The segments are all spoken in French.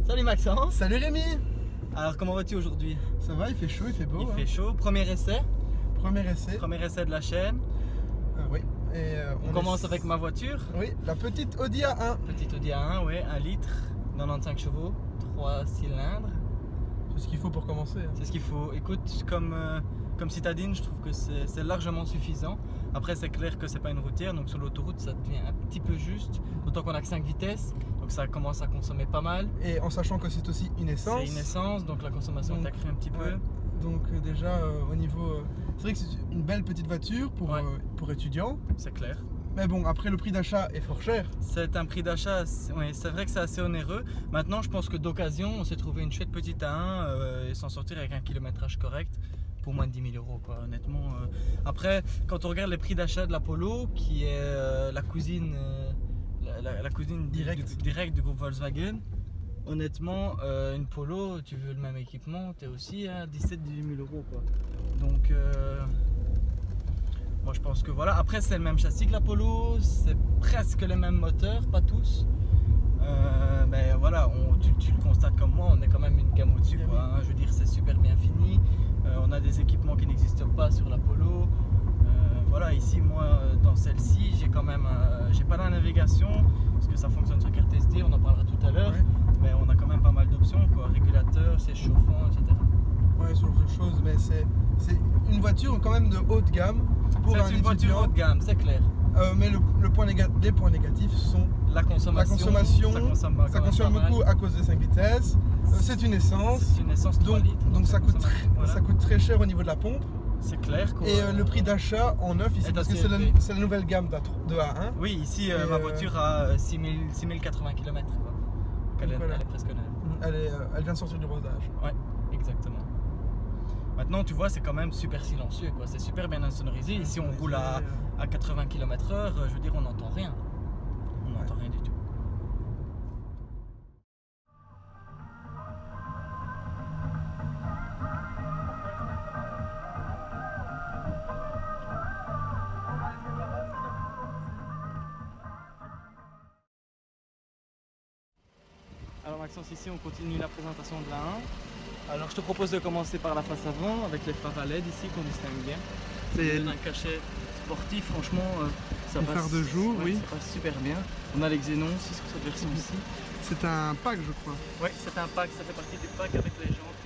Salut Maxence. Salut Rémi. Alors comment vas-tu aujourd'hui? Ça va, il fait chaud, il fait beau. Il fait chaud, premier essai. Premier essai. Premier essai de la chaîne. Oui. Et on commence avec ma voiture. Oui, la petite Audi A1. Petite Audi A1, oui, 1 litre, 95 chevaux, 3 cylindres. C'est ce qu'il faut pour commencer. Hein. C'est ce qu'il faut. Écoute, comme citadine, je trouve que c'est largement suffisant. Après, c'est clair que c'est pas une routière, donc sur l'autoroute, ça devient un petit peu juste. D'autant qu'on a que 5 vitesses, donc ça commence à consommer pas mal. Et en sachant que c'est aussi une essence. C'est une essence, donc la consommation est accrue un petit peu. Donc déjà, au niveau... c'est vrai que c'est une belle petite voiture pour étudiants. C'est clair. Mais bon, après le prix d'achat est fort cher. C'est un prix d'achat, oui, c'est vrai que c'est assez onéreux. Maintenant, je pense que d'occasion, on s'est trouvé une chouette petite A1 et s'en sortir avec un kilométrage correct pour moins de 10 000 euros, quoi, honnêtement. Après, quand on regarde les prix d'achat de la Polo, qui est la cousine, la cousine directe du groupe Volkswagen, honnêtement, une Polo, tu veux le même équipement, tu es aussi à 17-18 000 euros, quoi. Donc... moi je pense que voilà, après c'est le même châssis que la Polo, c'est presque les mêmes moteurs, pas tous. Mais voilà, tu le constates comme moi, on est quand même une gamme au-dessus, quoi, hein. Je veux dire, c'est super bien fini. On a des équipements qui n'existent pas sur la Polo. Voilà, ici moi dans celle-ci, j'ai quand même, j'ai pas la navigation, parce que ça fonctionne sur carte SD, on en parlera tout à l'heure. Ouais. Mais on a quand même pas mal d'options, quoi, régulateur, siège chauffant, etc. Ouais, ce genre de choses, mais c'est une voiture quand même de haute gamme. C'est une voiture haut de gamme, c'est clair. Mais les points négatifs sont la consommation. Ça consomme beaucoup à cause des 5 vitesses. C'est une essence. C'est une essence 3 litres. Donc ça coûte très cher au niveau de la pompe. C'est clair. Et le prix d'achat en neuf ici, parce que c'est la nouvelle gamme de A1. Oui, ici ma voiture a 6080 km. Elle est presque neuve. Elle vient de sortir du rodage. Ouais, exactement. Maintenant, tu vois, c'est quand même super silencieux, quoi. C'est super bien insonorisé. Ici, on roule à 80 km/h. Je veux dire, on n'entend rien. On n'entend rien du tout. Alors Maxence, ici on continue la présentation de la 1. Alors je te propose de commencer par la face avant avec les phares à LED ici qu'on distingue bien. C'est un cachet sportif, franchement ça passe. Phare de jour, oui. Ça passe super bien. On a les Xénon aussi sur cette version-ci. C'est un pack, je crois. Oui, c'est un pack, ça fait partie des packs avec les jantes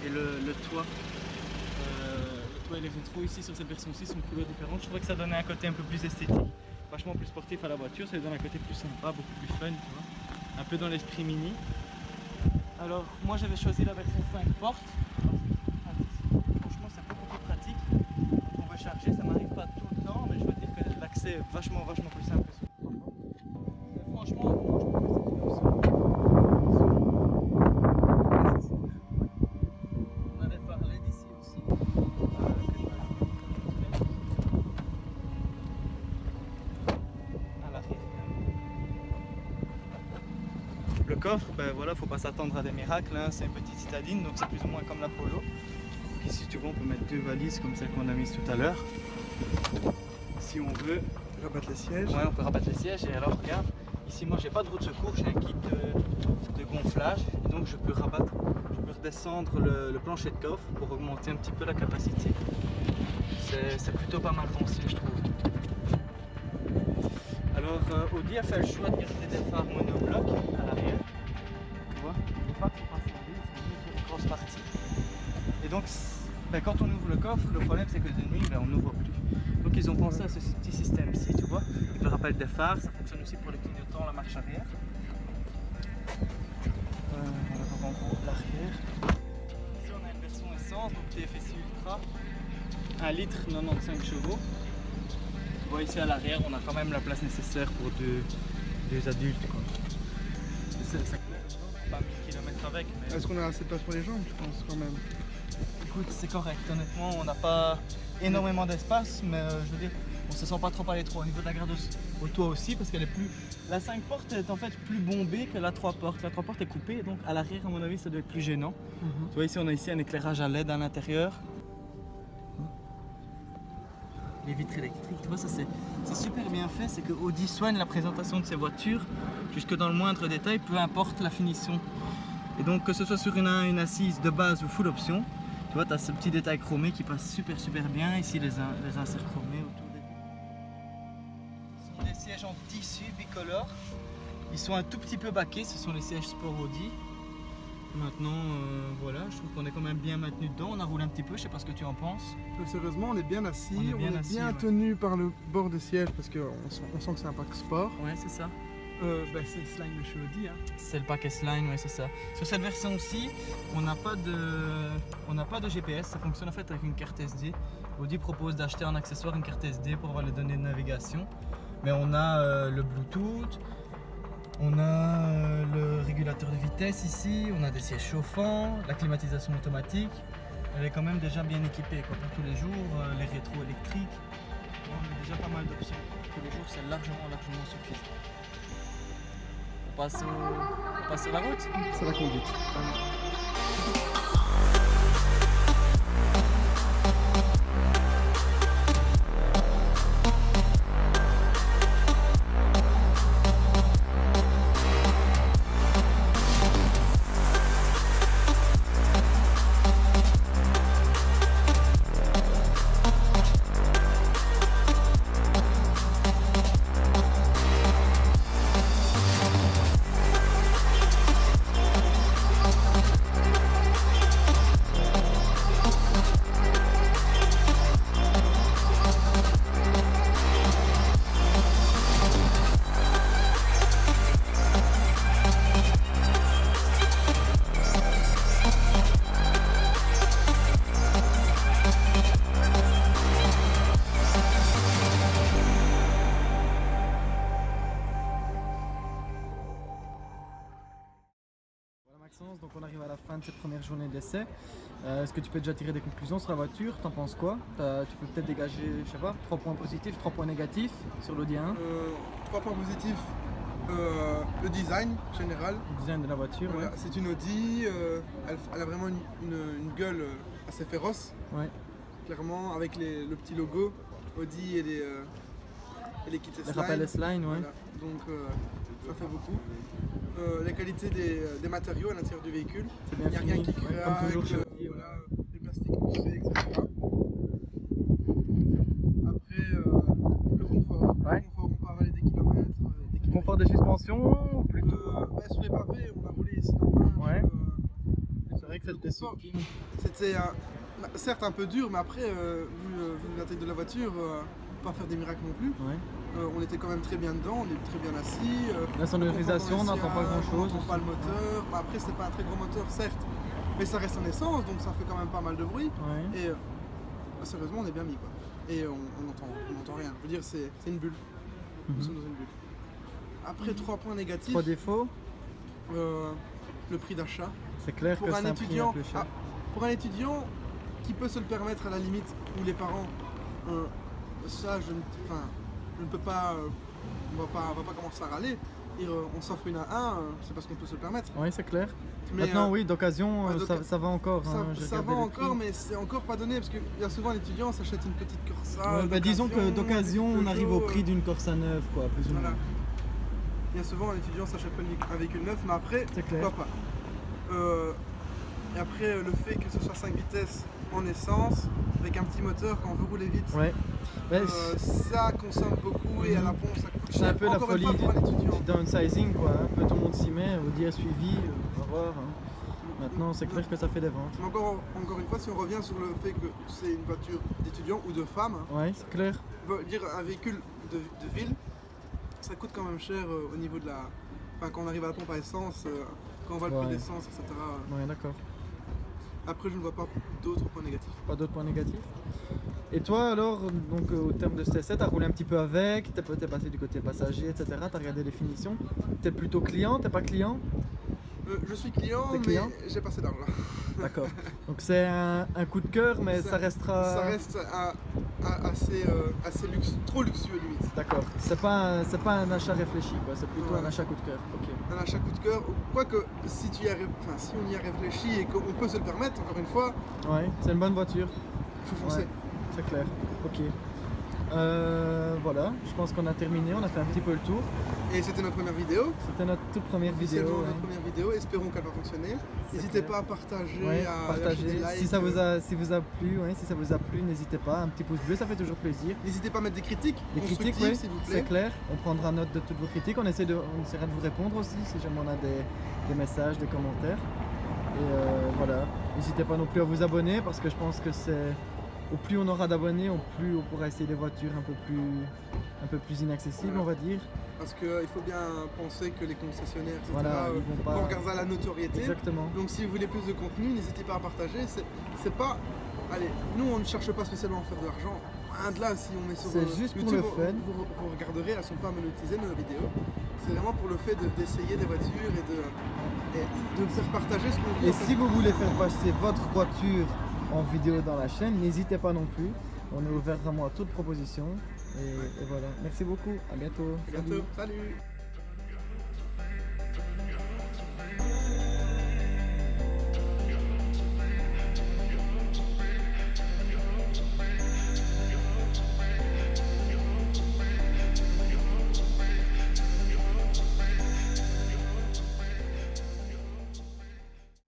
et le toit. Le toit et les rétros ici sur cette version-ci sont de couleurs différentes. Je trouvais que ça donnait un côté un peu plus esthétique, vachement plus sportif à la voiture, ça lui donne un côté plus sympa, beaucoup plus fun, tu vois. Un peu dans l'esprit mini. Alors moi j'avais choisi la version 5 portes. Franchement c'est beaucoup plus pratique. Quand on veut charger, ça m'arrive pas tout le temps, mais je veux dire que l'accès est vachement plus simple que ça. Franchement, moi je trouve que c'est une option. On a des phares LED ici aussi. À l'arrière. Le coffre, ben voilà, faut pas s'attendre à des miracles, hein. C'est une petite citadine, donc c'est plus ou moins comme la Polo. Donc ici, tu vois, on peut mettre 2 valises comme celle qu'on a mise tout à l'heure. Si on veut rabattre les sièges. Ouais, on peut rabattre les sièges. Et alors, regarde, ici, moi, j'ai pas de roue de secours, j'ai un kit de gonflage, et donc je peux redescendre le plancher de coffre pour augmenter un petit peu la capacité. C'est plutôt pas mal pensé, je trouve. Alors Audi a fait le choix de garder des phares monoblocs à l'arrière. Tu vois, les phares sont pas scindés, ils sont mis sur une grosse partie. Et donc, ben, quand on ouvre le coffre, le problème c'est que de nuit, ben, on n'ouvre plus. Donc ils ont pensé à ce petit système-ci, tu vois, avec le rappel des phares, ça fonctionne aussi pour les clignotants, la marche arrière. On va en gros l'arrière. Ici on a une version essence, donc TFSI Ultra, 1 litre 95 chevaux. Tu vois ici à l'arrière, on a quand même la place nécessaire pour deux adultes. C'est pas 1000 km avec. Mais... Est-ce qu'on a assez de place pour les jambes, je pense, quand même? Écoute, c'est correct, honnêtement, on n'a pas énormément d'espace, mais je veux dire, on se sent pas trop à l'étroit. Au niveau de la garde au toit aussi, parce qu'elle est plus... La 5 portes est en fait plus bombée que la 3 portes. La 3 portes est coupée, donc à l'arrière, à mon avis, ça doit être plus gênant. Tu vois ici, on a ici un éclairage à LED à l'intérieur. Les vitres électriques, tu vois, ça c'est c'est super bien fait, c'est que Audi soigne la présentation de ses voitures jusque dans le moindre détail, peu importe la finition. Et donc que ce soit sur une assise de base ou full option, tu vois, tu as ce petit détail chromé qui passe super bien. Ici les inserts chromés autour des... Ce sont des sièges en tissu bicolore. Ils sont un tout petit peu baqués, ce sont les sièges Sport Audi. Maintenant, voilà, je trouve qu'on est quand même bien maintenu dedans. On a roulé un petit peu, je sais pas ce que tu en penses. Sérieusement, on est bien assis, on est assis, bien ouais. tenu par le bord des sièges parce qu'on sent que c'est un pack sport. Ouais, c'est ça. C'est le slime de chez Audi. Hein. C'est le pack S-Line, ouais, c'est ça. Sur cette version-ci, on n'a pas de GPS, ça fonctionne en fait avec une carte SD. Audi propose d'acheter en accessoire une carte SD pour avoir les données de navigation. Mais on a le Bluetooth, on a le régulateur de vitesse ici, on a des sièges chauffants, la climatisation automatique. Elle est quand même déjà bien équipée quoi, pour tous les jours, les rétros électriques. On a déjà pas mal d'options. Pour tous les jours, c'est largement suffisant. On passe sur la route. C'est la conduite. Donc on arrive à la fin de cette première journée d'essai. Est-ce que tu peux déjà tirer des conclusions sur la voiture? T'en penses quoi? Tu peux peut-être dégager, je sais pas, 3 points positifs, 3 points négatifs sur l'Audi 1. 3 points positifs, le design général. Le design de la voiture, Voilà, ouais. c'est une Audi, elle a vraiment une gueule assez féroce, Ouais. clairement, avec le petit logo Audi et les kits S-Line. Les rappels S-Line, ouais. Voilà. Donc ça fait beaucoup. La qualité des matériaux à l'intérieur du véhicule, C'est bien il n'y a fini, rien qui ouais, craque, comme toujours chez Audi, voilà, les plastiques poussés, etc. Après, le confort. Ouais. Le confort, on peut avaler des kilomètres. Confort des suspensions ou plutôt? Sur les pavés, on a roulé ici dans le Ouais. match. C'est vrai que c'était confort. C'était certes un peu dur, mais après, vu la taille de la voiture, pas faire des miracles non plus. Ouais. On était quand même très bien dedans, on est très bien assis. La sonorisation, on n'entend pas grand chose. On n'entend pas le moteur. Bah, après, c'est pas un très gros moteur, certes, mais ça reste en essence, donc ça fait quand même pas mal de bruit. Ouais. Et sérieusement, on est bien mis quoi. Et on n'entend rien. Je veux dire, c'est une bulle. Nous sommes dans une bulle. Après, 3 points négatifs. 3 défauts. Le prix d'achat. C'est clair Pour que un c'est un prix un étudiant, peu cher. pour un étudiant qui peut se le permettre à la limite, ou les parents, ça je ne peux pas, on va pas commencer à râler. Et, on s'offre une A1, c'est parce qu'on peut se le permettre. Oui, c'est clair. Mais, Maintenant, oui, d'occasion, ouais, ça va encore. Ça, hein, j'ai ça regardé va les encore, prix. mais c'est encore pas donné parce que bien souvent l'étudiant s'achète une petite Corsa. Ouais, bah, disons que d'occasion, on arrive au prix d'une Corsa neuve, quoi, plus ou moins. Voilà. Bien souvent, l'étudiant s'achète pas un véhicule neuf, mais après, C'est clair. pourquoi pas. Et après, le fait que ce soit 5 vitesses en essence, avec un petit moteur quand on veut rouler vite, Ouais. Bah, ça consomme beaucoup et à la pompe ça coûte cher. c'est un peu la Encore une folie fois, pour un étudiant. du downsizing, quoi. Un peu tout le monde s'y met, Audi a suivi, on va voir. Hein. Maintenant, c'est clair que ça fait des ventes. Mais encore une fois, si on revient sur le fait que c'est une voiture d'étudiant ou de femme, Ouais, c'est clair. on veut dire un véhicule de ville, ça coûte quand même cher au niveau de la. Enfin, quand on arrive à la pompe à essence, quand on voit le prix Ouais. d'essence, etc. Ouais, d'accord. Après, je ne vois pas d'autres points négatifs. Pas d'autres points négatifs. Et toi, alors, donc au terme de cet essai, t'as roulé un petit peu avec, t'es passé du côté passager, etc. T'as regardé les finitions. T'es plutôt client, t'es pas client? Je suis client, T'es mais client j'ai passé d'argent. D'accord. Donc c'est un coup de cœur, mais ça restera. Ça reste assez trop luxueux limite. D'accord. C'est pas un achat réfléchi, quoi. C'est plutôt Ouais. un achat coup de cœur. Ok. Un achat coup de cœur, quoique si on y a réfléchi et qu'on peut se le permettre, encore une fois, Ouais, c'est une bonne voiture. il faut foncer. Ouais, c'est clair. Ok. Voilà, je pense qu'on a terminé, on a fait un petit peu le tour. Et c'était notre première vidéo. C'était notre toute première vidéo. Officiellement Ouais. notre première vidéo, espérons qu'elle va fonctionner. C'est N'hésitez clair. pas à partager, Ouais, à lâcher partagez. des likes. Si ça vous a plu, ouais, si ça vous a plu, n'hésitez pas. Un petit pouce bleu, ça fait toujours plaisir. N'hésitez pas à mettre des critiques Les critiques, constructives, oui, s'il vous c'est plaît. clair. On prendra note de toutes vos critiques. On essaiera de vous répondre aussi si jamais on a des messages, des commentaires. Et voilà. N'hésitez pas non plus à vous abonner parce que je pense que au plus on aura d'abonnés, au plus on pourra essayer des voitures un peu plus inaccessibles, on va dire. Parce qu'il faut bien penser que les concessionnaires, etc., Voilà, ils vont pas- vont regarder à la notoriété. Exactement. Donc si vous voulez plus de contenu, n'hésitez pas à partager. C'est pas... Allez, nous on ne cherche pas spécialement à faire de l'argent. Un de là, si on met sur C'est juste pour YouTube, le fun. vous regarderez, elles ne sont pas monétisées nos vidéos. C'est vraiment pour le fait d'essayer des voitures et de faire partager ce qu'on vit. Et en fait. si vous voulez faire passer votre voiture en vidéo dans la chaîne, n'hésitez pas non plus. On est ouvert vraiment à toute proposition. Et voilà. Merci beaucoup. À bientôt. À bientôt. Salut.